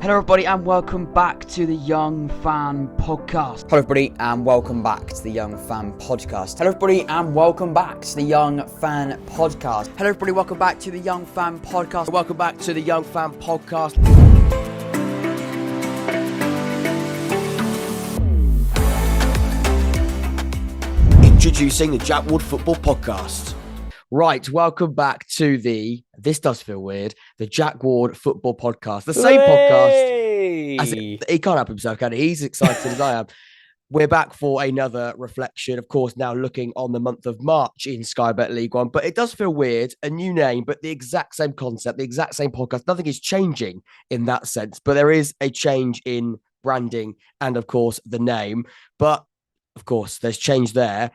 Hello everybody and welcome back to the Young Fan Podcast. Hello everybody and welcome back to the Young Fan Podcast. Hello everybody and welcome back to the Young Fan Podcast. Hello everybody, welcome back to the Young Fan Podcast. Welcome back to the Young Fan Podcast. Introducing the Jack Ward Football Podcast. Right, welcome back to this does feel weird, the Jack Ward Football Podcast. The same podcast. He can't help himself, can he? He's excited as I am. We're back for another reflection, of course, now looking on the month of March in Sky Bet League One. But it does feel weird, a new name, but the exact same concept, the exact same podcast. Nothing is changing in that sense, but there is a change in branding and, of course, the name. But, of course, there's change there.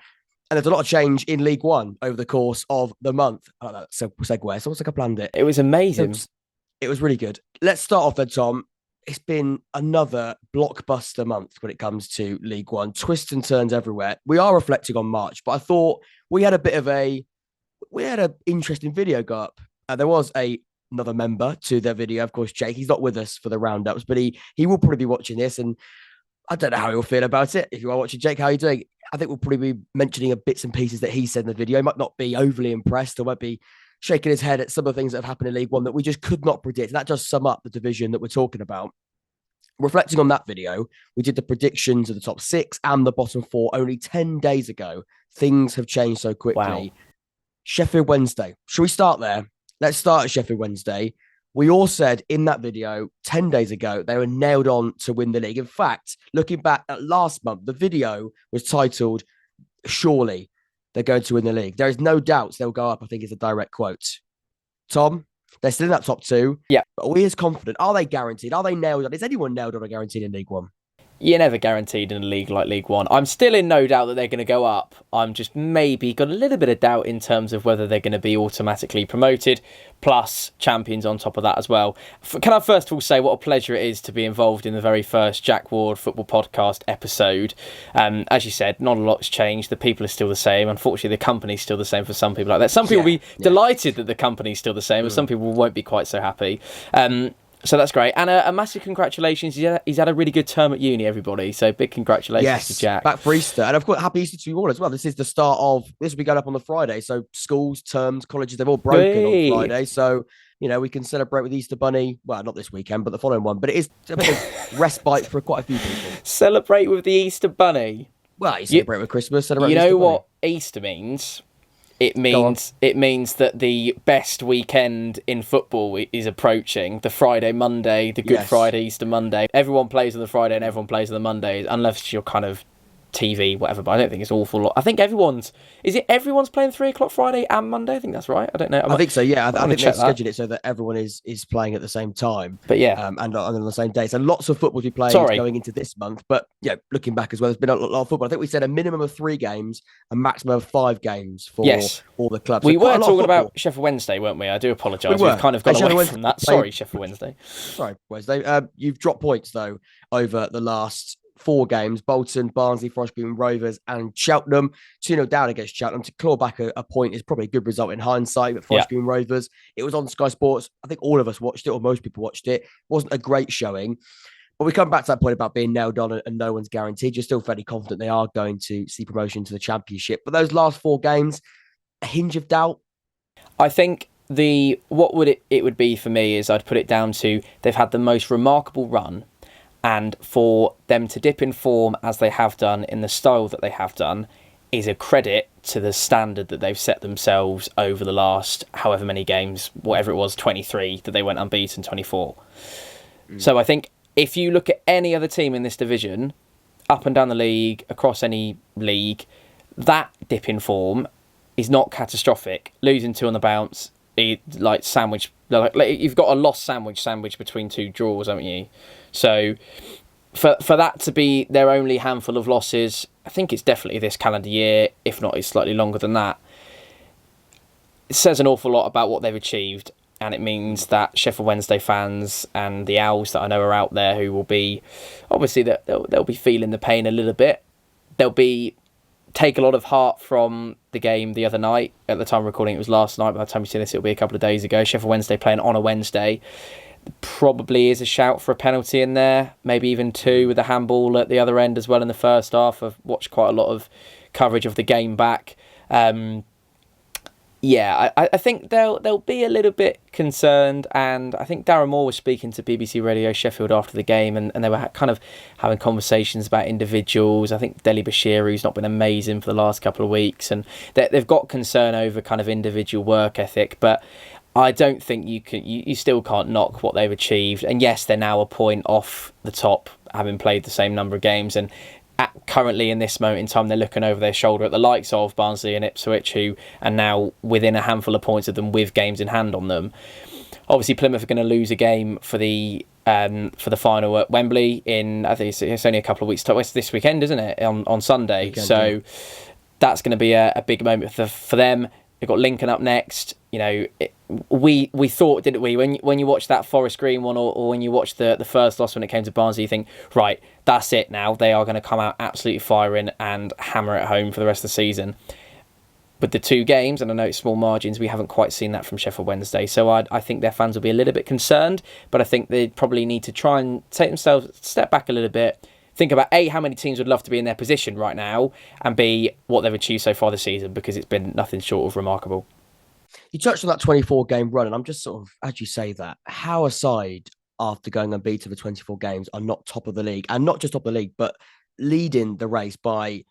And there's a lot of change in League One over the course of the month. I like that segue. It's almost like I planned it. It was amazing. It was really good. Let's start off then, Tom. It's been another blockbuster month when it comes to League One. Twists and turns everywhere. We are reflecting on March, but I thought we had an interesting video go up. There was another member to the video, of course, Jake. He's not with us for the roundups, but he will probably be watching this, and I don't know how he'll feel about it. If you are watching, Jake, how are you doing? I think we'll probably be mentioning bits and pieces that he said in the video. He might not be overly impressed or might be shaking his head at some of the things that have happened in League One that we just could not predict. And that does sum up the division that we're talking about. Reflecting on that video, we did the predictions of the top 6 and the bottom 4 only 10 days ago. Things have changed so quickly. Wow. Sheffield Wednesday. Should we start there? Let's start at Sheffield Wednesday. We all said in that video 10 days ago, they were nailed on to win the league. In fact, looking back at last month, the video was titled, "Surely they're going to win the league. There is no doubt they'll go up," I think is a direct quote. Tom, they're still in that top 2. Yeah. But are we as confident? Are they guaranteed? Are they nailed on? Is anyone nailed on or guaranteed in League One? You're never guaranteed in a league like League One. I'm still in no doubt that they're going to go up. I'm just maybe got a little bit of doubt in terms of whether they're going to be automatically promoted, plus champions on top of that as well. Can I first of all say what a pleasure it is to be involved in the very first Jack Ward Football Podcast episode. As you said, not a lot's changed. The people are still the same. Unfortunately, the company's still the same for some people like that. Some people will be delighted that the company's still the same, but some people won't be quite so happy. So that's great. And a massive congratulations. He's had a really good term at uni, everybody. So big congratulations to Jack. Back for Easter. And of course, happy Easter to you all as well. This is the start of, this will be going up on the Friday. So schools, terms, colleges, they've all broken on Friday. So, we can celebrate with Easter Bunny. Well, not this weekend, but the following one. But it is a bit of respite for quite a few people. Celebrate with the Easter Bunny. Well, you celebrate with Christmas. Celebrate you with know Easter what Bunny. Easter means? It means that the best weekend in football is approaching. The Friday, Monday, the Good Friday, Easter Monday. Everyone plays on the Friday and everyone plays on the Monday, unless you're kind of TV, whatever. But I don't think it's awful lot. I think everyone's playing 3 o'clock Friday and Monday? I think that's right. I don't know. I think so, yeah. I think they've scheduled it so that everyone is playing at the same time. But yeah. And on the same day. So lots of football to be playing going into this month. But looking back as well, there's been a lot of football. I think we said a minimum of 3 games, a maximum of 5 games for all the clubs. We were talking about Sheffield Wednesday, weren't we? I do apologise. We've kind of gone away from that. Sorry, Sheffield Wednesday. Sorry, Wednesday. You've dropped points, though, over the last 4 games: Bolton, Barnsley, Forest Green Rovers and Cheltenham. 2-0 down against Cheltenham. To claw back a point is probably a good result in hindsight, but Forest Green Rovers, it was on Sky Sports. I think all of us watched it, or most people watched it. It wasn't a great showing. But we come back to that point about being nailed on and no one's guaranteed. You're still fairly confident they are going to see promotion to the Championship. But those last 4 games, a hinge of doubt? I think it would be for me is I'd put it down to they've had the most remarkable run. And for them to dip in form as they have done in the style that they have done is a credit to the standard that they've set themselves over the last however many games, whatever it was, 23, that they went unbeaten, 24. So I think if you look at any other team in this division, up and down the league, across any league, that dip in form is not catastrophic. Losing 2 on the bounce, sandwich, you've got a lost sandwich between 2 draws, haven't you? So for that to be their only handful of losses, I think it's definitely this calendar year, if not it's slightly longer than that. It says an awful lot about what they've achieved, and it means that Sheffield Wednesday fans and the Owls that I know are out there who will be, obviously they'll be feeling the pain a little bit. They'll take a lot of heart from the game the other night. At the time of recording, it was last night. By the time you see this, it'll be a couple of days ago. Sheffield Wednesday playing on a Wednesday. Probably is a shout for a penalty in there, maybe even 2 with a handball at the other end as well in the first half. I've watched quite a lot of coverage of the game back. I think they'll be a little bit concerned, and I think Darren Moore was speaking to BBC Radio Sheffield after the game, and they were kind of having conversations about individuals. I think Deli Bashiru's not been amazing for the last couple of weeks, and they've got concern over kind of individual work ethic, but I don't think you still can't knock what they've achieved. And yes, they're now a point off the top, having played the same number of games, and currently in this moment in time, they're looking over their shoulder at the likes of Barnsley and Ipswich, who are now within a handful of points of them with games in hand on them. Obviously, Plymouth are going to lose a game for the final at Wembley in, I think it's only a couple of weeks. It's this weekend, isn't it? On Sunday. Weekend, so yeah. That's going to be a big moment for them. They've got Lincoln up next. You know, we thought, didn't we, when you watch that Forest Green one, or when you watch the first loss when it came to Barnsley, you think, right, that's it now. They are going to come out absolutely firing and hammer it home for the rest of the season. With the 2 games, and I know it's small margins, we haven't quite seen that from Sheffield Wednesday. So I think their fans will be a little bit concerned, but I think they probably need to try and take themselves, step back a little bit, think about A, how many teams would love to be in their position right now, and B, what they've achieved so far this season, because it's been nothing short of remarkable. You touched on that 24-game run, and I'm just sort of, as you say that, how a side, after going unbeaten for 24 games, are not top of the league, and not just top of the league, but leading the race by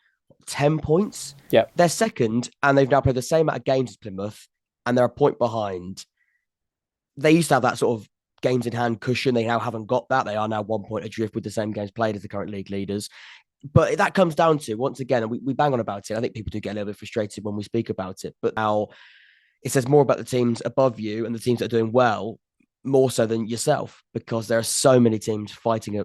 10 points. Yeah, they're second, and they've now played the same amount of games as Plymouth, and they're a point behind. They used to have that sort of games in hand cushion. They now haven't got that. They are now 1 point adrift with the same games played as the current league leaders. But that comes down to, once again, and we bang on about it, I think people do get a little bit frustrated when we speak about it, but now it says more about the teams above you and the teams that are doing well, more so than yourself, because there are so many teams fighting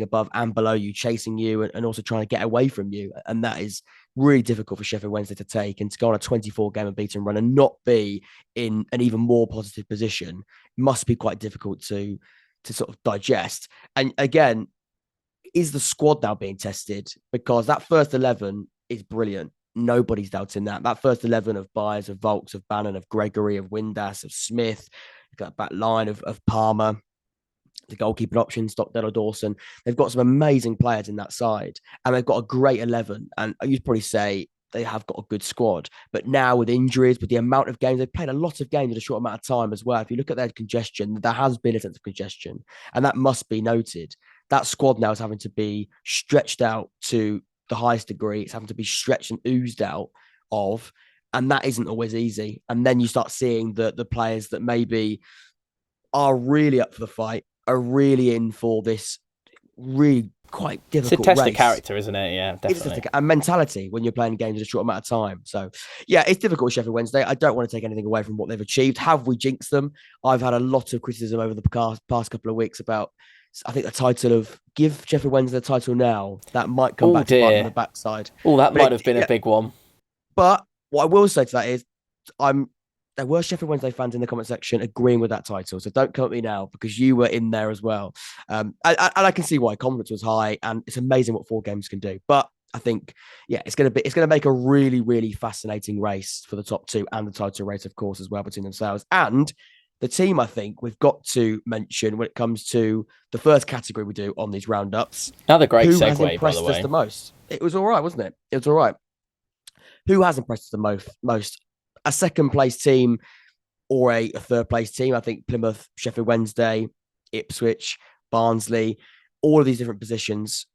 above and below you, chasing you, and also trying to get away from you. And that is really difficult for Sheffield Wednesday to take, and to go on a 24-game unbeaten run and not be in an even more positive position must be quite difficult to sort of digest. And again, is the squad now being tested? Because that first 11 is brilliant. Nobody's doubting that. That first 11 of Byers, of Volks, of Bannon, of Gregory, of Windass, of Smith, got that line of Palmer, the goalkeeping option, Stockdale or Dawson. They've got some amazing players in that side, and they've got a great 11. And you'd probably say they have got a good squad. But now with injuries, with the amount of games, they've played a lot of games in a short amount of time as well. If you look at their congestion, there has been a sense of congestion, and that must be noted. That squad now is having to be stretched out to the highest degree. It's having to be stretched and oozed out of, and that isn't always easy. And then you start seeing the players that maybe are really up for the fight, are really in for this really quite difficult It's a test race. of character, isn't it? Yeah, definitely. It's and mentality when you're playing games in a short amount of time. So, yeah, it's difficult with Sheffield Wednesday. I don't want to take anything away from what they've achieved. Have we jinxed them? I've had a lot of criticism over the past couple of weeks about, I think, the title of give Sheffield Wednesday the title now. That might come back to bite on the backside. Oh, that might have been a big one. But what I will say to that is, there were Sheffield Wednesday fans in the comment section agreeing with that title. So don't come at me now, because you were in there as well. And I can see why confidence was high, and it's amazing what 4 games can do. But I think, yeah, it's going to make a really, really fascinating race for the top 2 and the title race, of course, as well, between themselves. And the team, I think we've got to mention when it comes to the first category we do on these roundups. Another great who segue, has impressed by the way. us the most? It was all right, wasn't it? It was all right. Who has impressed us the most? A second place team or a third place team? I think Plymouth, Sheffield Wednesday, Ipswich, Barnsley, all of these different positions.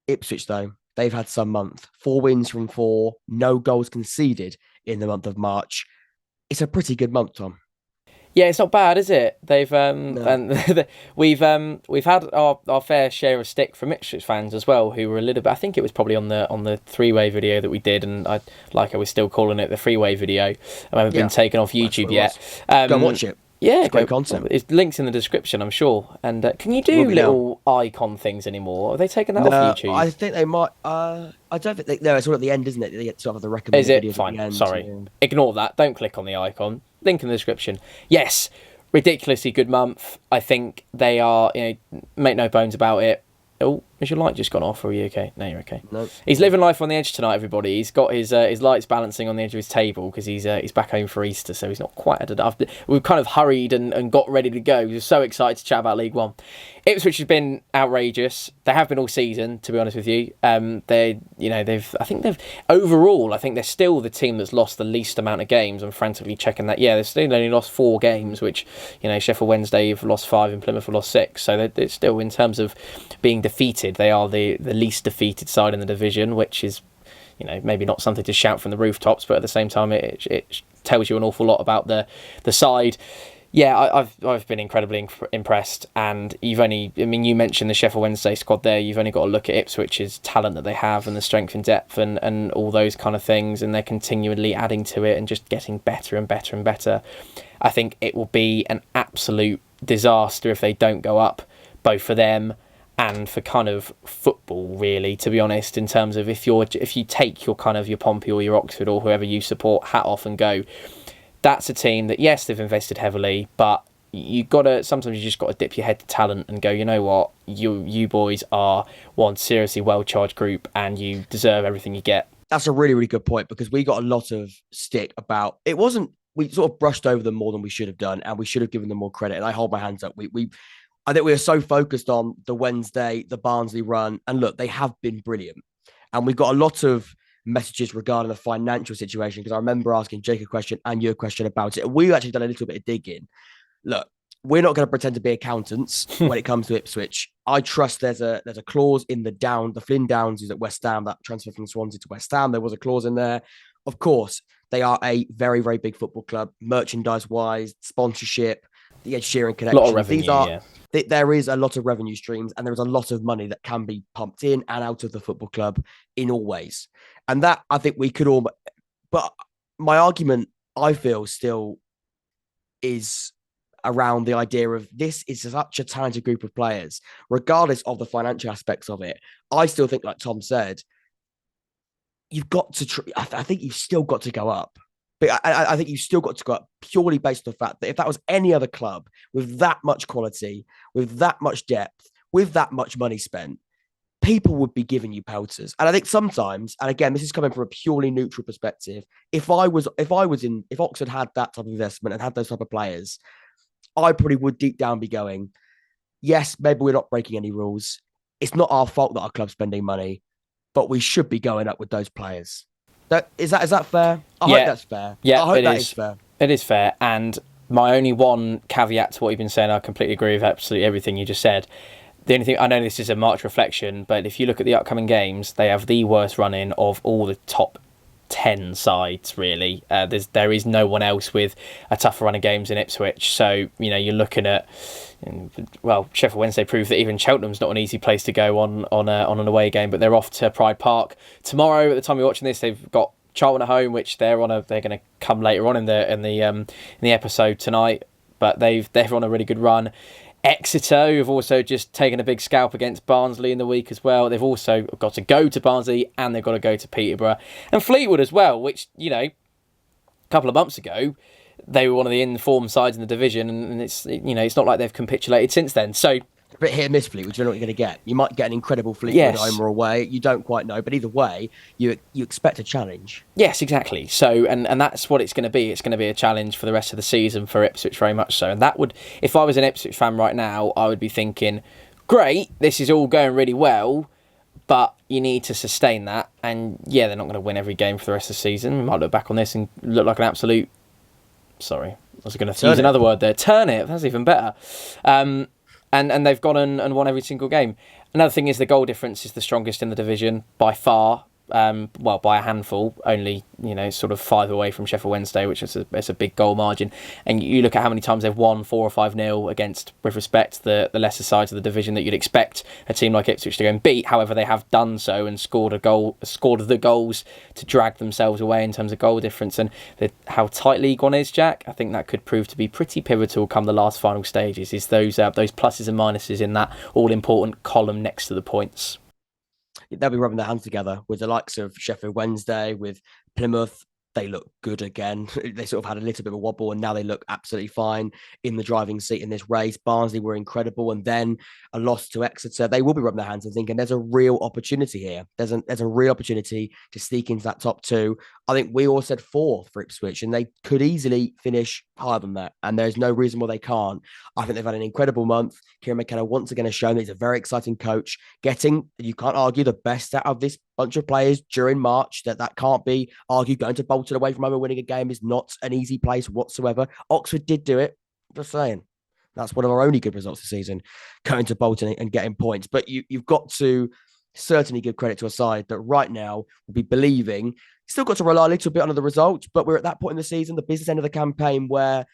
Ipswich, though, they've had some month. 4 wins from 4, no goals conceded in the month of March. It's a pretty good month, Tom. Yeah, it's not bad, is it? They've No. and we've had our fair share of stick from Ipswich fans as well, who were a little bit. I think it was probably on the 3-way video that we did, and I was still calling it the 3-way video. I haven't been taken off YouTube yet. Go and watch it. Yeah, it's great content. It's links in the description, I'm sure. And can you do little icon things anymore? Have they taken that off YouTube? I think they might. I don't think no. It's all at the end, isn't it? They get sort of the recommended videos. Is it? Fine. At the end. Sorry. Yeah. Ignore that. Don't click on the icon. Link in the description. Yes, ridiculously good month. I think they are. Make no bones about it. Oh, Has your light just gone off, or are you okay? No, you're okay. No. He's living life on the edge tonight, everybody. He's got his lights balancing on the edge of his table because he's back home for Easter, so he's not quite had enough. We've kind of hurried and got ready to go. We're so excited to chat about League One. Ipswich has been outrageous. They have been all season, to be honest with you. They've overall, I think they're still the team that's lost the least amount of games. I'm frantically checking that. Yeah, they've still only lost 4 games, which, Sheffield Wednesday have lost 5 and Plymouth have lost 6. So they're still, in terms of being defeated, they are the least defeated side in the division, which is, maybe not something to shout from the rooftops, but at the same time, it tells you an awful lot about the side. Yeah, I've been incredibly impressed, and you mentioned the Sheffield Wednesday squad there. You've only got to look at Ipswich's talent that they have and the strength and depth and all those kind of things, and they're continually adding to it and just getting better and better and better. I think it will be an absolute disaster if they don't go up, both for them and for kind of football, really, to be honest, in terms of if you take your kind of your Pompey or your Oxford or whoever you support hat off and go. That's a team that, yes, they've invested heavily, but sometimes you just got to dip your head to talent and go, you know what, you boys are one seriously well-charged group and you deserve everything you get. That's a really, really good point, because we got a lot of stick about, we sort of brushed over them more than we should have done, and we should have given them more credit. And I hold my hands up. I think we are so focused on the Wednesday, the Barnsley run, and look, they have been brilliant. And we've got a lot of messages regarding the financial situation, because I remember asking Jake a question and you a question about it. And we've actually done a little bit of digging. Look, we're not going to pretend to be accountants when it comes to Ipswich. I trust there's a clause in the Flynn Downs is at West Ham, that transfer from Swansea to West Ham. There was a clause in there. Of course, they are a very, very big football club, merchandise-wise, sponsorship, the Ed Sheeran connection. A lot of revenue, there is a lot of revenue streams, and there is a lot of money that can be pumped in and out of the football club in all ways. And that, I think we could all... But my argument, I feel, still is around the idea of this is such a talented group of players, regardless of the financial aspects of it. I still think, like Tom said, you've got to... I think you've still got to go up. But I think you've still got to go up purely based on the fact that if that was any other club with that much quality, with that much depth, with that much money spent, people would be giving you pelters. And I think sometimes, and again, this is coming from a purely neutral perspective, if Oxford had that type of investment and had those type of players, I probably would deep down be going, yes, maybe we're not breaking any rules. It's not our fault that our club's spending money, but we should be going up with those players. Is that fair? I hope that's fair. Yeah, I hope that is fair. It is fair. And my only one caveat to what you've been saying, I completely agree with absolutely everything you just said. The only thing, I know this is a March reflection, but if you look at the upcoming games, they have the worst run-in of all the top 10 sides, really. There is no one else with a tougher run of games in Ipswich. So, you're looking at, Sheffield Wednesday proved that even Cheltenham's not an easy place to go on an away game, but they're off to Pride Park tomorrow. At the time we're watching this, they've got Charlton at home, which they're going to come later on in the episode tonight, but they're on a really good run. Exeter, who've also just taken a big scalp against Barnsley in the week as well. They've also got to go to Barnsley and they've got to go to Peterborough. And Fleetwood as well, which, a couple of months ago, they were one of the informed sides in the division, and it's not like they've capitulated since then. So, a bit hit and miss Fleetwood, you don't know what you're going to get. You might get an incredible Fleetwood home or away. You don't quite know. But either way, you expect a challenge. Yes, exactly. So, and that's what it's going to be. It's going to be a challenge for the rest of the season for Ipswich, very much so. And that would, if I was an Ipswich fan right now, I would be thinking, great, this is all going really well, but you need to sustain that. And yeah, they're not going to win every game for the rest of the season. We might look back on this and look like an absolute... Sorry, I was going to use another word there. Turnip, that's even better. And they've gone and won every single game. Another thing is the goal difference is the strongest in the division by far. By a handful, only sort of 5 away from Sheffield Wednesday, which is a big goal margin. And you look at how many times they've won 4 or 5-0 against, with respect, the lesser sides of the division that you'd expect a team like Ipswich to go and beat. However, they have done so and scored the goals to drag themselves away in terms of goal difference. And how tight League One is, Jack, I think that could prove to be pretty pivotal come the last final stages. Is those pluses and minuses in that all important column next to the points. They'll be rubbing their hands together with the likes of Sheffield Wednesday, with Plymouth, they look good again. They sort of had a little bit of a wobble, and now they look absolutely fine in the driving seat in this race. Barnsley were incredible, and then a loss to Exeter. They will be rubbing their hands and thinking there's a real opportunity here. There's a real opportunity to sneak into that top two. I think we all said 4 for Ipswich, and they could easily finish higher than that. And there's no reason why they can't. I think they've had an incredible month. Kieran McKenna once again has shown that he's a very exciting coach, getting, you can't argue, the best out of this bunch of players during March. That can't be argued. Going to Bolton away from home and winning a game is not an easy place whatsoever. Oxford did do it. Just saying. That's one of our only good results this season, going to Bolton and getting points. But you've got to certainly give credit to a side that right now will be believing. Still got to rely a little bit on the results, but we're at that point in the season, the business end of the campaign, where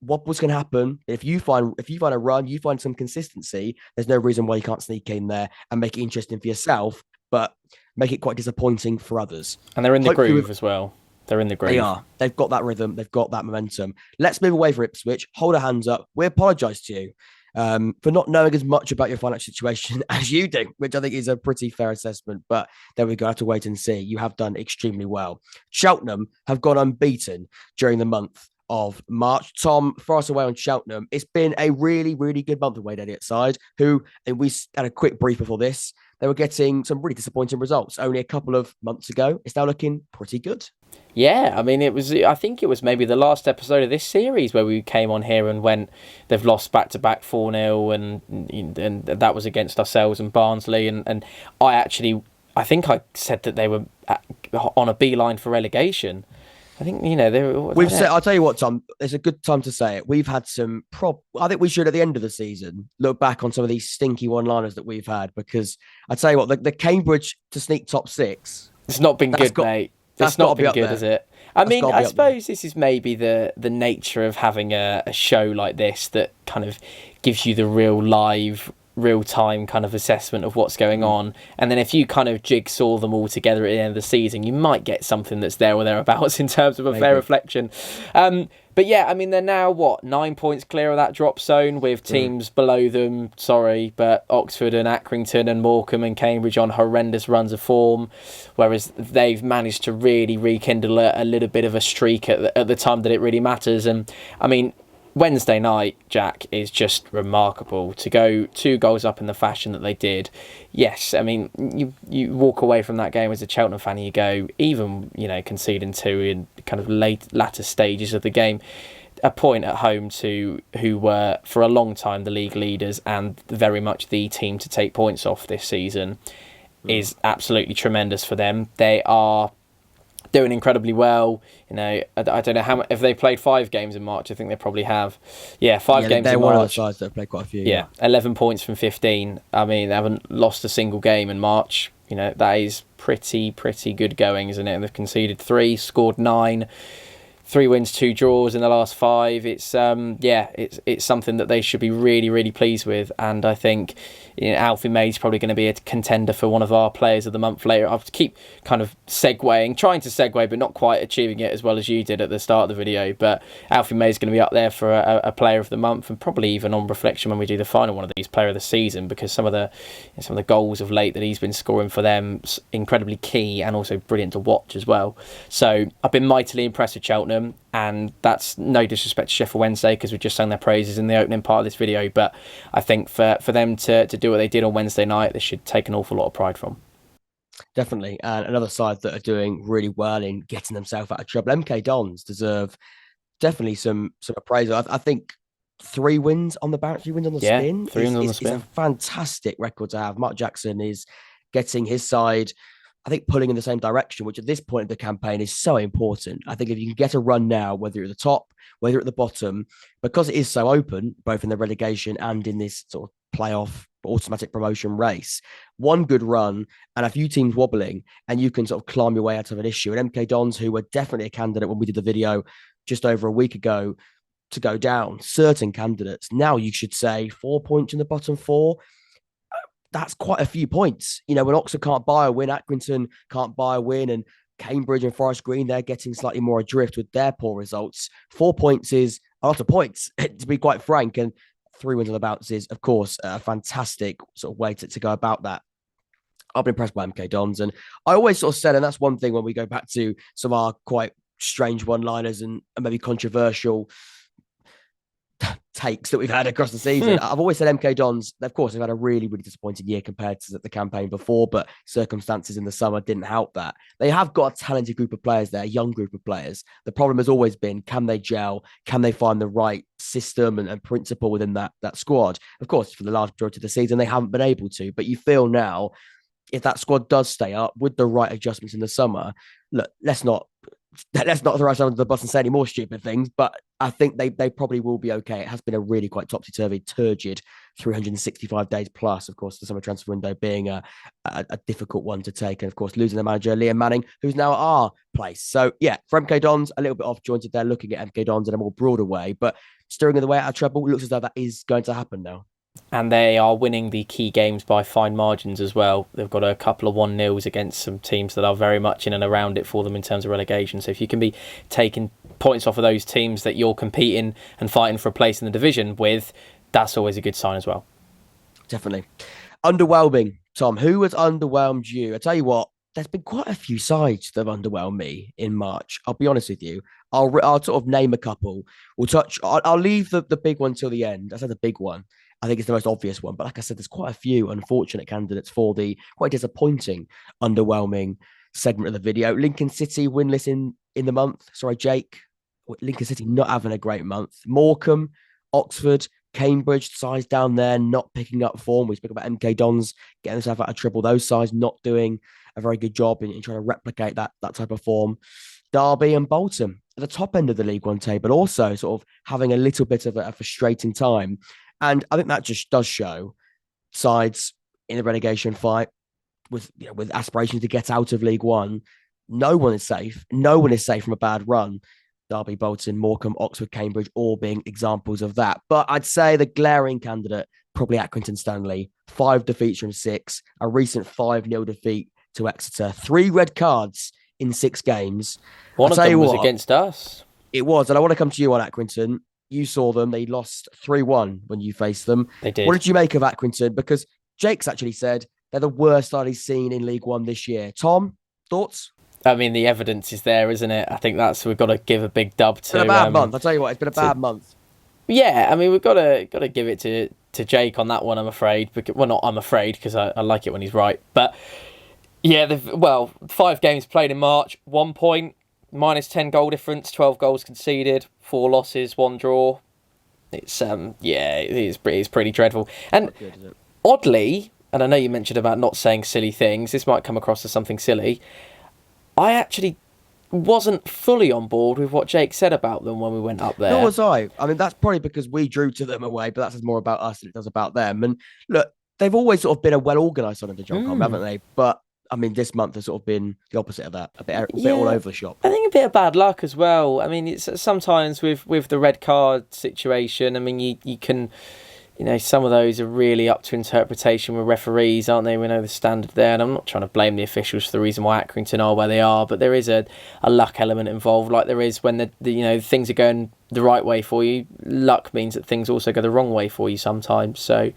what's going to happen if you find a run, you find some consistency. There's no reason why you can't sneak in there and make it interesting for yourself, but make it quite disappointing for others. And they're in the groove as well. They're in the groove. They are. They've got that rhythm. They've got that momentum. Let's move away from Ipswich. Hold our hands up. We apologise to you for not knowing as much about your financial situation as you do, which I think is a pretty fair assessment. But there we go. I have to wait and see. You have done extremely well. Cheltenham have gone unbeaten during the month of March. Tom, for us away on Cheltenham, it's been a really, really good month of Wade Elliott's side, who, and we had a quick brief before this, they were getting some really disappointing results only a couple of months ago. It's now looking pretty good. Yeah, I mean, I think it was maybe the last episode of this series where we came on here and went, they've lost back-to-back 4-0 and that was against ourselves and Barnsley. And I think I said that they were on a beeline for relegation. I think, I'll tell you what, Tom, it's a good time to say it. We've had some I think we should, at the end of the season, look back on some of these stinky one-liners that we've had, because I tell you what, the Cambridge to sneak top 6. It's not been good, mate. It's not been good, has it? I mean, I suppose this is maybe the nature of having a show like this that kind of gives you the real-time kind of assessment of what's going on. And then if you kind of jigsaw them all together at the end of the season, you might get something that's there or thereabouts in terms of a fair reflection. But yeah, I mean, they're now, 9 points clear of that drop zone with teams below them, but Oxford and Accrington and Morecambe and Cambridge on horrendous runs of form, whereas they've managed to really rekindle a little bit of a streak at the time that it really matters. And I mean, Wednesday night, Jack, is just remarkable to go 2 goals up in the fashion that they did. Yes, I mean, you walk away from that game as a Cheltenham fan and you go, even, conceding 2 in kind of latter stages of the game, a point at home to who were for a long time the league leaders and very much the team to take points off this season is absolutely tremendous for them. They are doing incredibly well. I don't know how if they played 5 games in March. I think they probably have. Yeah, 5 games in March. They're one of the sides that have played quite a few. Yeah, 11 points from 15. I mean, they haven't lost a single game in March. That is pretty good going, isn't it? And they've conceded 3, scored 9. 3 wins, 2 draws in the last 5. It's something that they should be really, really pleased with. And I think Alfie May's probably going to be a contender for one of our players of the month later. I'll keep kind of trying to segue, but not quite achieving it as well as you did at the start of the video. But Alfie May's going to be up there for a player of the month, and probably even on reflection when we do the final one of these player of the season, because some of the goals of late that he's been scoring for them, incredibly key and also brilliant to watch as well. So I've been mightily impressed with Cheltenham. And that's no disrespect to Sheffield Wednesday, because we just sang their praises in the opening part of this video. But I think for them to do what they did on Wednesday night, they should take an awful lot of pride from. Definitely. And another side that are doing really well in getting themselves out of trouble, MK Dons, deserve definitely some appraisal. I think 3 wins on the bounce, 3 wins on the spin. 3 wins on the spin. It's a fantastic record to have. Mark Jackson is getting his side, I think, pulling in the same direction, which at this point of the campaign is so important. I think if you can get a run now, whether you're at the top, whether you're at the bottom, because it is so open, both in the relegation and in this sort of playoff automatic promotion race, one good run and a few teams wobbling, and you can sort of climb your way out of an issue. And MK Dons, who were definitely a candidate when we did the video just over a week ago to go down, certain candidates, now you should say 4 points in the bottom 4. That's quite a few points. When Oxford can't buy a win, Accrington can't buy a win, and Cambridge and Forest Green, they're getting slightly more adrift with their poor results. 4 points is a lot of points, to be quite frank, and 3 wins on the bounce is, of course, a fantastic sort of way to go about that. I've been impressed by MK Dons, and I always sort of said, and that's one thing when we go back to some of our quite strange one-liners and maybe controversial takes that we've had across the season. I've always said MK Dons, of course, they've had a really, really disappointing year compared to the campaign before, but circumstances in the summer didn't help that. They have got a talented group of players there, a young group of players. The problem has always been, can they gel? Can they find the right system and principle within that squad? Of course, for the large majority of the season, they haven't been able to, but you feel now, if that squad does stay up with the right adjustments in the summer, look, let's not throw ourselves under the bus and say any more stupid things, but I think they probably will be okay. It has been a really quite topsy-turvy, turgid 365 days plus, of course, the summer transfer window being a difficult one to take. And of course, losing the manager, Liam Manning, who's now at our place. So yeah, for MK Dons, a little bit off jointed there, looking at MK Dons in a more broader way, but steering the way out of trouble, it looks as though that is going to happen now. And they are winning the key games by fine margins as well. They've got a couple of 1-0s against some teams that are very much in and around it for them in terms of relegation. So if you can be taking points off of those teams that you're competing and fighting for a place in the division with, that's always a good sign as well. Definitely. Underwhelming, Tom. Who has underwhelmed you? I tell you what, there's been quite a few sides that have underwhelmed me in March. I'll be honest with you. I'll sort of name a couple. I'll leave the big one till the end. I said the big one. I think it's the most obvious one. But like I said, there's quite a few unfortunate candidates for the quite disappointing, underwhelming segment of the video. Lincoln City winless in the month. Sorry, Jake. Lincoln City not having a great month. Morecambe, Oxford, Cambridge, sides down there not picking up form. We spoke about MK Dons getting themselves out of trouble. Those sides not doing a very good job in trying to replicate that type of form. Derby and Bolton at the top end of the League One table, also sort of having a little bit of a frustrating time. And I think that just does show sides in the relegation fight with aspirations to get out of League One. No one is safe. No one is safe from a bad run. Derby, Bolton, Morecambe, Oxford, Cambridge, all being examples of that. But I'd say the glaring candidate, probably Accrington Stanley. 5 defeats from 6, a recent 5-0 defeat to Exeter. 3 red cards in 6 games. One of them was against us. It was. And I want to come to you on Accrington. You saw them. They lost 3-1 when you faced them. They did. What did you make of Accrington? Because Jake's actually said they're the worst side he's seen in League One this year. Tom, thoughts? I mean, the evidence is there, isn't it? I think we've got to give a big dub to. It's been a bad month. I'll tell you what, it's been a bad month. Yeah, I mean, we've got to give it to Jake on that one, I'm afraid. Well, not I'm afraid, because I like it when he's right. But yeah, 5 games played in March, 1 point, minus 10 goal difference, 12 goals conceded, 4 losses, 1 draw. It's it's pretty dreadful. And good, oddly, and I know you mentioned about not saying silly things, this might come across as something silly, I actually wasn't fully on board with what Jake said about them when we went up there. Nor was I. I mean, that's probably because we drew to them away, but that says more about us than it does about them. And look, they've always sort of been a well-organised side under John Cobb, haven't they? But I mean, this month has sort of been the opposite of that, a bit all over the shop. I think a bit of bad luck as well. I mean, it's sometimes with the red card situation, I mean, you can, some of those are really up to interpretation with referees, aren't they? We know the standard there, and I'm not trying to blame the officials for the reason why Accrington are where they are, but there is a luck element involved, like there is when the things are going the right way for you. Luck means that things also go the wrong way for you sometimes. So,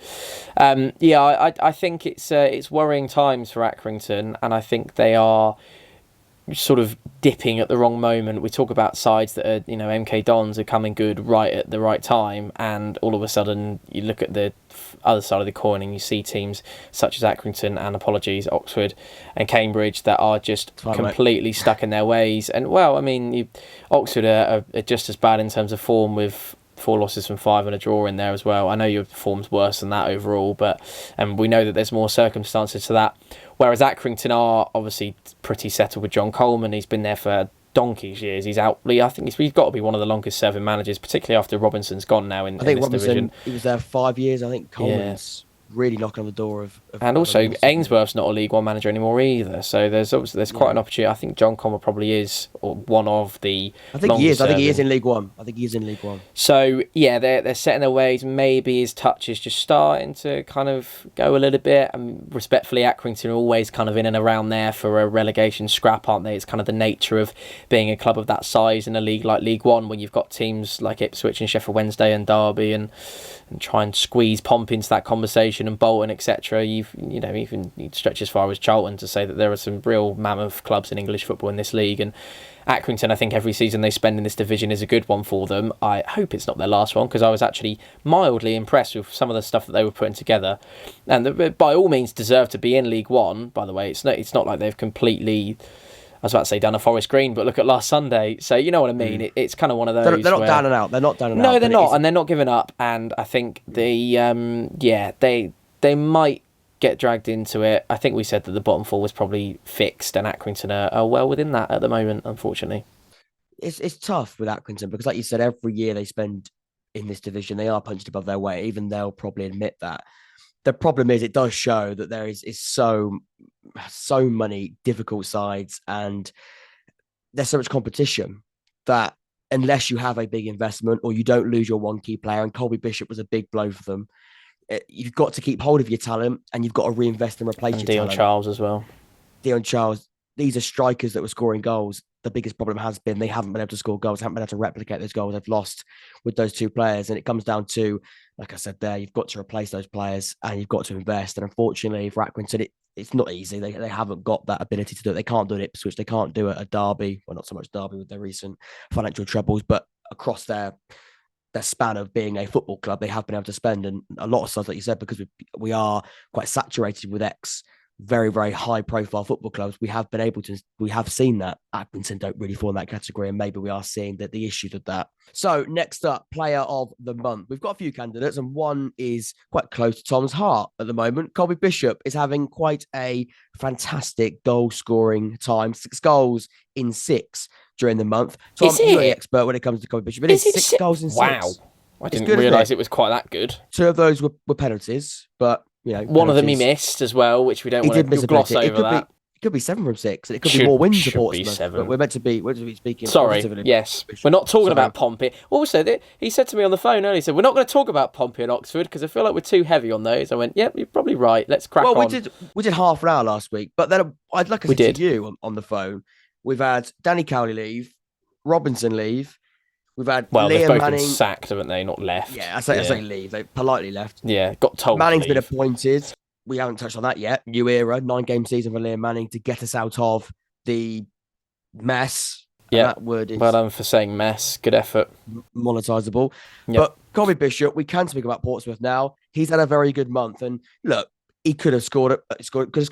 I think it's worrying times for Accrington, and I think they are sort of dipping at the wrong moment. We talk about sides that are, MK Dons are coming good right at the right time, and all of a sudden you look at the other side of the coin and you see teams such as Accrington and APOLOGISE, Oxford and Cambridge that are just completely stuck in their ways. And Oxford are just as bad in terms of form, with 4 losses from 5 and a draw in there as well. I know your form's worse than that overall, and we know that there's more circumstances to that. Whereas Accrington are obviously pretty settled with John Coleman. He's been there for donkey's years. He's out. I think he's got to be one of the longest serving managers, particularly after Robinson's gone now in this division. He was there 5 years. I think Coleman's really knocking on the door of and also Ainsworth's not a League One manager anymore either, so there's quite an opportunity. I think John Coleman probably is one of the I think he is in League One. So yeah, they're setting their ways. Maybe his touch is just starting to kind of go a little bit, and respectfully, Accrington are always kind of in and around there for a relegation scrap, aren't they? It's kind of the nature of being a club of that size in a league like League One, when you've got teams like Ipswich and Sheffield Wednesday and Derby, and try and squeeze Pomp into that conversation relegation and Bolton, etc. Even you'd stretch as far as Charlton to say that there are some real mammoth clubs in English football in this league. And Accrington, I think every season they spend in this division is a good one for them. I hope it's not their last one, because I was actually mildly impressed with some of the stuff that they were putting together, and they, by all means, deserve to be in League One. By the way, it's not like they've completely, I was about to say done a Forest Green, but look at last Sunday. So you know what I mean. It's kind of one of those. They're not down and out. They're not down and out. No, they're not, and they're not giving up. And I think they might get dragged into it. I think we said that the bottom four was probably fixed, and Accrington are well within that at the moment, unfortunately. It's tough with Accrington because, like you said, every year they spend in this division, they are punched above their weight. Even they'll probably admit that. The problem is, it does show that there is so many difficult sides, and there's so much competition that unless you have a big investment or you don't lose your one key player, and Colby Bishop was a big blow for them, you've got to keep hold of your talent and you've got to reinvest and replace your talent. Dion Charles as well. Dion Charles. These are strikers that were scoring goals. The biggest problem has been they haven't been able to score goals, haven't been able to replicate those goals they've lost with those two players. And it comes down to, like I said there, you've got to replace those players and you've got to invest. And unfortunately for Accrington, it's not easy. They haven't got that ability to do it. They can't do it at Ipswich. They can't do it at Derby. Well, not so much Derby with their recent financial troubles, but across their span of being a football club, they have been able to spend. And a lot of stuff, like you said, because we are quite saturated with very, very high profile football clubs, we have seen that Accrington don't really fall in that category, and maybe we are seeing the issues of that. So next up, player of the month. We've got a few candidates, and one is quite close to Tom's heart at the moment. Colby Bishop is having quite a fantastic goal scoring time, 6 goals in 6 during the month. Tom, you're the expert when it comes to Colby Bishop. It is 6 goals in 6. Wow. I didn't realise it was quite that good. 2 of those were penalties, but one of them he missed as well, which we don't want to gloss over that. It could be 7 from 6, and it could be more wins for Portsmouth. But we're meant to be speaking. Sorry, yes, we're not talking about Pompey. Also, he said to me on the phone earlier, he said, we're not going to talk about Pompey and Oxford because I feel like we're too heavy on those. I went, yep, you're probably right. Let's crack on. We did half an hour last week, but then I'd like to say to you on the phone, we've had Danny Cowley leave, Robinson leave. We've had they've both Manning been sacked, haven't they? Not left. Yeah, I say leave. They politely left. Yeah, got told. Manning's been appointed. We haven't touched on that yet. New era, 9-game season for Liam Manning to get us out of the mess. Yeah, that word is well done for saying mess. Good effort. Monetisable. Yep. But Colby Bishop, we can speak about Portsmouth now. He's had a very good month, and look, he could have scored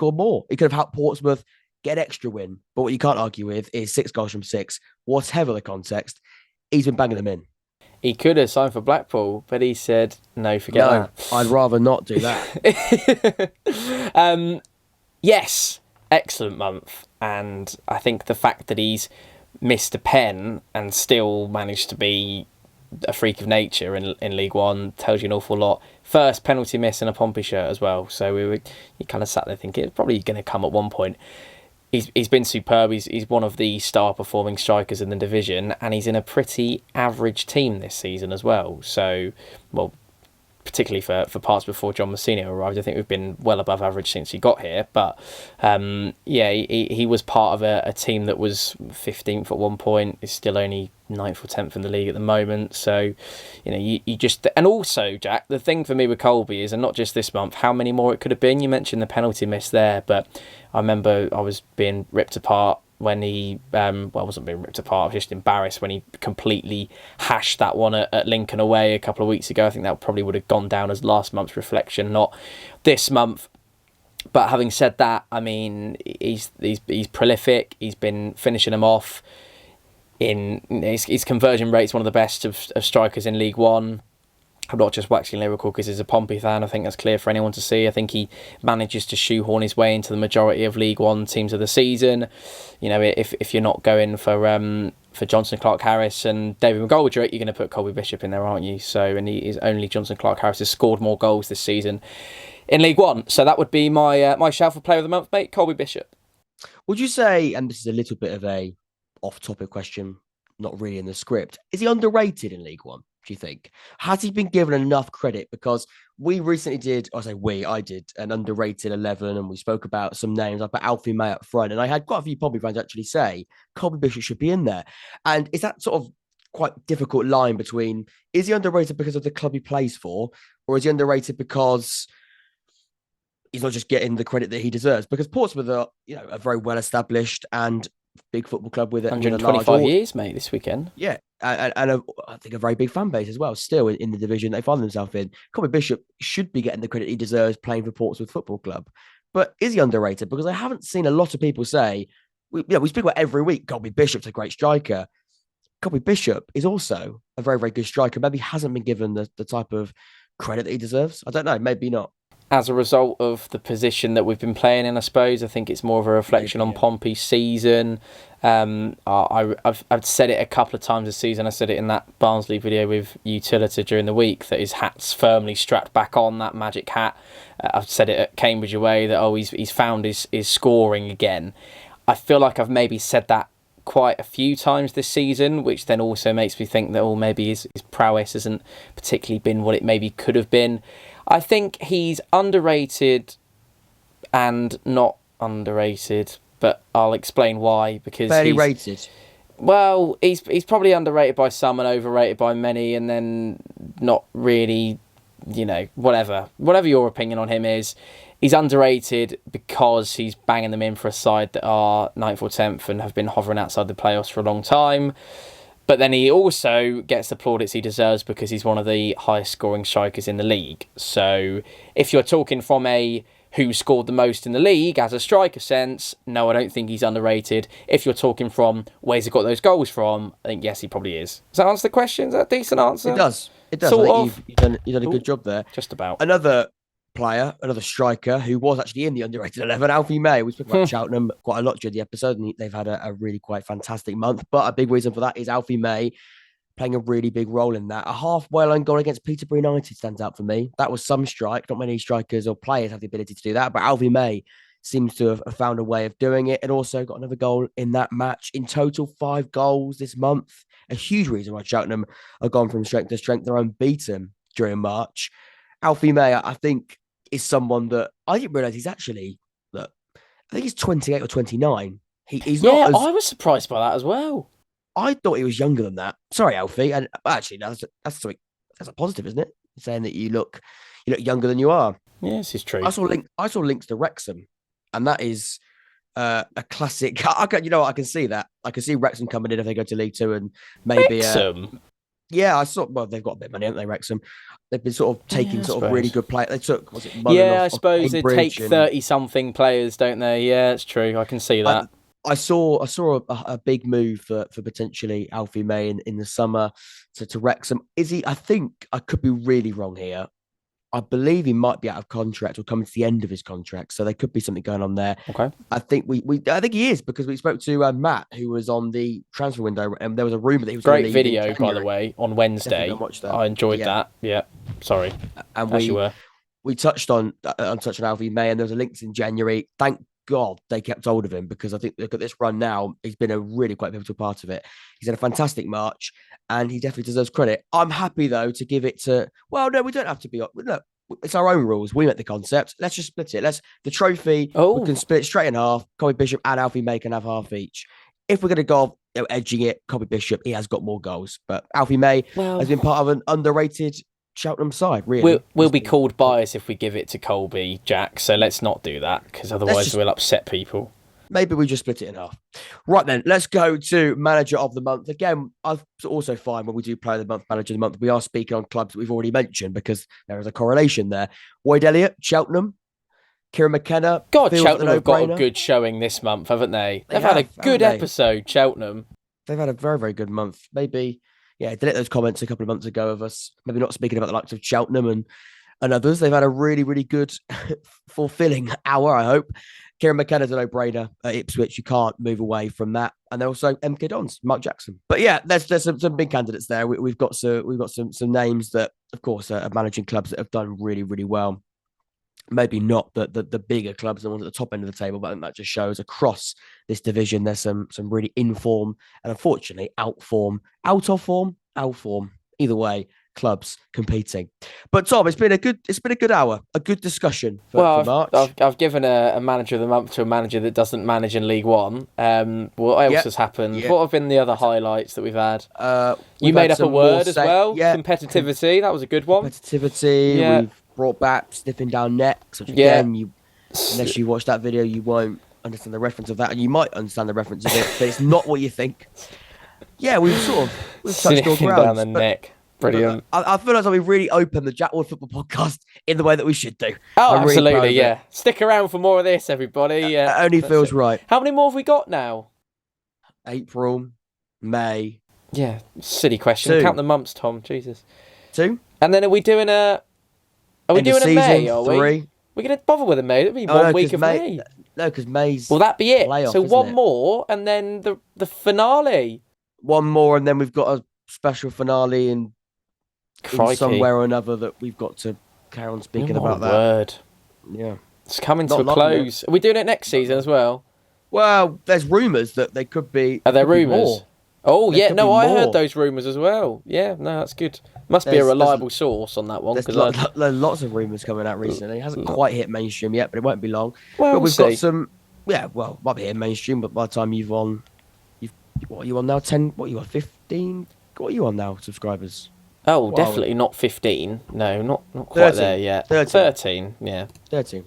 more. He could have helped Portsmouth get an extra win. But what you can't argue with is 6 goals from 6. Whatever the context, he's been banging them in. He could have signed for Blackpool, but he said, no, forget that. I'd rather not do that. Yes, excellent month. And I think the fact that he's missed a pen and still managed to be a freak of nature in League One tells you an awful lot. First penalty miss in a Pompey shirt as well. So you kind of sat there thinking it's probably going to come at one point. He's been superb. He's one of the star performing strikers in the division, and he's in a pretty average team this season as well. So, particularly for parts before John Messina arrived, I think we've been well above average since he got here. But he was part of a team that was 15th at one point. Is still only 9th or 10th in the league at the moment. So, you just... And also, Jack, the thing for me with Colby is, and not just this month, how many more it could have been. You mentioned the penalty miss there, but I remember I was being ripped apart when he... I wasn't being ripped apart, I was just embarrassed when he completely hashed that one at Lincoln away a couple of weeks ago. I think that probably would have gone down as last month's reflection, not this month. But having said that, I mean, he's prolific. He's been finishing them off. His conversion rate's one of the best of strikers in League One. I'm not just waxing lyrical because he's a Pompey fan. I think that's clear for anyone to see. I think he manages to shoehorn his way into the majority of League One teams of the season. If you're not going for Johnson Clark-Harris and David McGoldrick, you're going to put Colby Bishop in there, aren't you? So, and he is only Johnson Clark-Harris has scored more goals this season in League One. So that would be my shout for player of the month, mate, Colby Bishop. Would you say, and this is a little bit of a off-topic question, not really in the script, is he underrated in League One, do you think? Has he been given enough credit? Because we recently I did an underrated 11, and we spoke about some names. I put Alfie May up front, and I had quite a few Pompey fans actually say Colby Bishop should be in there. And is that sort of quite difficult line between, is he underrated because of the club he plays for, or is he underrated because he's not just getting the credit that he deserves, because Portsmouth are, a very well established and big football club with 125 years, mate, this weekend. Yeah, and I think a very big fan base as well, still in the division they find themselves in. Colby Bishop should be getting the credit he deserves playing for Portsmouth Football Club. But is he underrated? Because I haven't seen a lot of people say, we speak about every week, Colby Bishop's a great striker. Colby Bishop is also a very, very good striker. Maybe hasn't been given the type of credit that he deserves. I don't know, maybe not. As a result of the position that we've been playing in, I suppose. I think it's more of a reflection on Pompey's season. I've said it a couple of times this season. I said it in that Barnsley video with Utilita during the week, that his hat's firmly strapped back on, that magic hat. I've said it at Cambridge away, that he's found his scoring again. I feel like I've maybe said that quite a few times this season, which then also makes me think that maybe his prowess hasn't particularly been what it maybe could have been. I think he's underrated and not underrated, but I'll explain why. Because fairly rated. Well, he's probably underrated by some and overrated by many, and then not really, whatever your opinion on him is. He's underrated because he's banging them in for a side that are 9th or 10th and have been hovering outside the playoffs for a long time. But then he also gets the plaudits he deserves because he's one of the highest scoring strikers in the league. So if you're talking from a who scored the most in the league as a striker sense, no, I don't think he's underrated. If you're talking from where's he got those goals from, I think yes, he probably is. Does that answer the question? Is that a decent answer? It does. Sort I of. think you've done a good job there. Just about. Another player, another striker who was actually in the underrated 11, Alfie May. We spoke about Cheltenham quite a lot during the episode, and they've had a really quite fantastic month. But a big reason for that is Alfie May playing a really big role in that. A halfway line goal against Peterborough United stands out for me. That was some strike. Not many strikers or players have the ability to do that, but Alfie May seems to have found a way of doing it, and also got another goal in that match. In total, 5 goals this month. A huge reason why Cheltenham have gone from strength to strength. They're unbeaten during March. Alfie May, I think, is someone that I didn't realise he's actually, look, I think he's 28 or 29. He's not. Yeah, I was surprised by that as well. I thought he was younger than that. Sorry, Alfie. And actually, that's a positive, isn't it? Saying that you look younger than you are. Yes, it's true. I saw links to Wrexham, and that is a classic. I can see that. I can see Wrexham coming in if they go to League Two, and maybe Wrexham. Yeah, I saw. Well, they've got a bit of money, haven't they, Wrexham? They've been sort of taking really good players. They took, was it Mullen I suppose they take 30-something players, don't they? Yeah, it's true. I can see that. I saw a big move for potentially Alfie May in the summer to Wrexham. Is he? I think I could be really wrong here. I believe he might be out of contract or coming to the end of his contract, so there could be something going on there. Okay, I think I think he is, because we spoke to Matt, who was on the transfer window, and there was a rumor that he was great video, by the way, on Wednesday. I enjoyed that. Yeah, sorry, and we touched on Alfie May, and there was a link in January. Thank God they kept hold of him, because I think look at this run now, he's been a really quite pivotal part of it. He's had a fantastic March, and he definitely deserves credit. I'm happy though to give it to. Well, no, we don't have to be. Look, it's our own rules. We met the concept. Let's just split it. The trophy. We can split it straight in half. Colby Bishop and Alfie May can have half each. If we're going to go edging it, Colby Bishop, he has got more goals, but Alfie May has been part of an underrated Cheltenham side, really. We'll be called biased if we give it to Colby, Jack, so let's not do that, because otherwise we'll upset people. Maybe we just split it in half. Right then, let's go to Manager of the Month. Again, I also find when we do Player of the Month, Manager of the Month, we are speaking on clubs that we've already mentioned, because there is a correlation there. Wade Elliott, Cheltenham. Kieran McKenna. God, Cheltenham have got a good showing this month, haven't they? They've had a good episode, Cheltenham. They've had a very, very good month. Maybe, delete those comments a couple of months ago of us maybe not speaking about the likes of Cheltenham and others. They've had a really, really good, fulfilling hour, I hope. Kieran McKenna's a no-brainer at Ipswich. You can't move away from that. And they're also MK Dons, Mark Jackson. But yeah, there's some big candidates there. We've got some names that, of course, are managing clubs that have done really, really well. Maybe not the bigger clubs, the ones at the top end of the table, but I think that just shows across this division there's some really in form and unfortunately out of form, either way, clubs competing. But Tom, it's been a good hour, a good discussion for March. I've given a Manager of the Month to a manager that doesn't manage in League One. What else has happened? What have been the other highlights that we've had? You made up a word as well. Competitivity, that was a good one. We've brought back sniffing down necks, which again Unless you watch that video, you won't understand the reference of that, and you might understand the reference of it, but it's not what you think. Yeah, we've touched all Sniffing grounds. down the neck. Brilliant. I feel like we've really opened the Jack Ward Football Podcast in the way that we should do. Oh, I'm really proud absolutely, of yeah. it. Stick around for more of this, everybody. Yeah, It only feels right. How many more have we got now? April, May. Yeah, silly question. 2. Count the months, Tom. Jesus. 2. And then are we doing a? Are we End of doing a season, May? Are we? 3. We're gonna bother with a May. That'll be Oh, 1 week of May. No, because May's. Will that be it? Playoff, So isn't one it? more, and then the finale. One more, and then we've got a special finale in Crikey. somewhere or another that we've got to carry on speaking Oh, my about that. word. Yeah. It's coming Not to a loving it. close. Are we doing it next season as well? Well, there's rumours that they could be. Are there could be rumours? more. Oh, There yeah. could No, be I more. heard those rumours as well. Yeah, no, that's good. Must be a There's- reliable source on that one. There's 'Cause lots of rumours coming out recently. It hasn't quite hit mainstream yet, but it won't be long. Well, but we'll we've got see. some. Yeah, well, might be hitting mainstream, but by the time what are you on now? 10? What are you on? 15? What are you on now? Subscribers? Oh, Wow. definitely not 15. No, not quite 13. there yet. 13. 13, yeah. 13.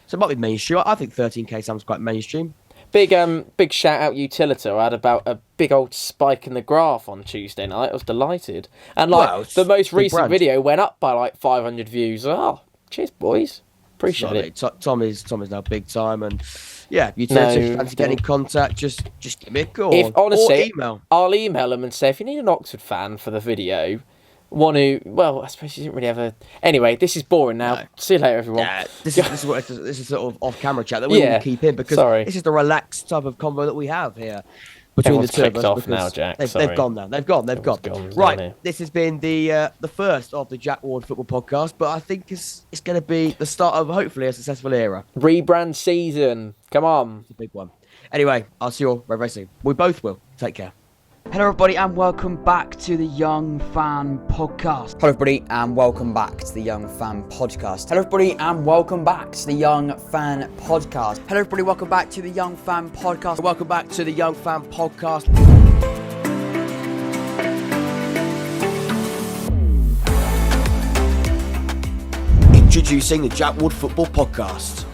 So it might be mainstream. I think 13k sounds quite mainstream. Big shout out Utilita. I had about a big old spike in the graph on Tuesday night. I was delighted. And Well, it's the most big recent brand. video went up by 500 views. Oh, cheers, boys. Appreciate it. Tom is now big time, and yeah, you No, if you fancy getting in don't. contact, just give me a call. If honestly, or email. I'll email them and say if you need an Oxford fan for the video, one who, well, I suppose you didn't really have a. Anyway, this is boring now. No. See you later, everyone. Yeah, this is sort of off-camera chat that we Yeah, will keep in because sorry. this is the relaxed type of convo that we have here between Everyone's the two of clicked us. off now, because Jack, They've sorry. gone now. They've gone. Everyone's gone down Right. here. This has been the first of the Jack Ward Football Podcast, but I think it's going to be the start of hopefully a successful era. Rebrand season. Come on. It's a big one. Anyway, I'll see you all very, very soon. We both will. Take care. Hello, everybody, and welcome back to the Young Fan Podcast. Hello, everybody, and welcome back to the Young Fan Podcast. Hello, everybody, and welcome back to the Young Fan Podcast. Hello, everybody, welcome back to the Young Fan Podcast. Welcome back to the Young Fan Podcast. Introducing the Jack Ward Football Podcast.